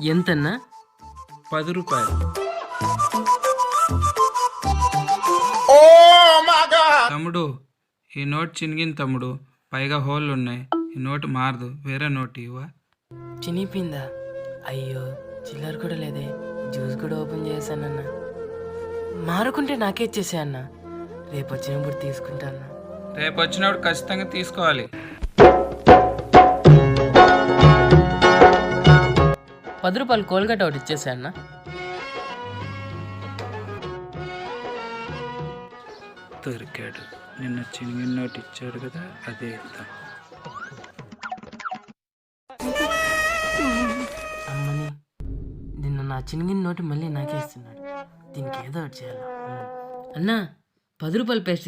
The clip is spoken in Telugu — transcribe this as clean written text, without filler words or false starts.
ఎంతన్నా? 10 రూపాయలు. తమ్ముడు, ఈ నోట్ చినిగింది తమ్ముడు, పైగా హోళ్ళు ఉన్నాయి. ఈ నోటు మారదు, వేరే నోటు ఇవ్వా. చినిపోయిందా? అయ్యో, చిల్లర కూడా లేదే. జ్యూస్ కూడా ఓపెన్ చేశానన్నా. మారుకుంటే నాకే ఇచ్చేసే అన్న. రేపు వచ్చినప్పుడు తీసుకుంటా అన్న. రేపు వచ్చినప్పుడు ఖచ్చితంగా తీసుకోవాలి. 10 రూపాయలు కోల్గేట్ ఒకటి ఇచ్చేసా అన్న. దొరికాడు. నిన్న చినిగిన నోటు ఇచ్చాడు కదా, అదే ఇద్దాం. అమ్మని, నిన్న నా చినిగిన నోటు మళ్ళీ నాకే ఇస్తున్నాడు. దీనికి ఏదో ఒకటి చేయాలి. అన్నా, 10 రూపాయలు పేస్ట్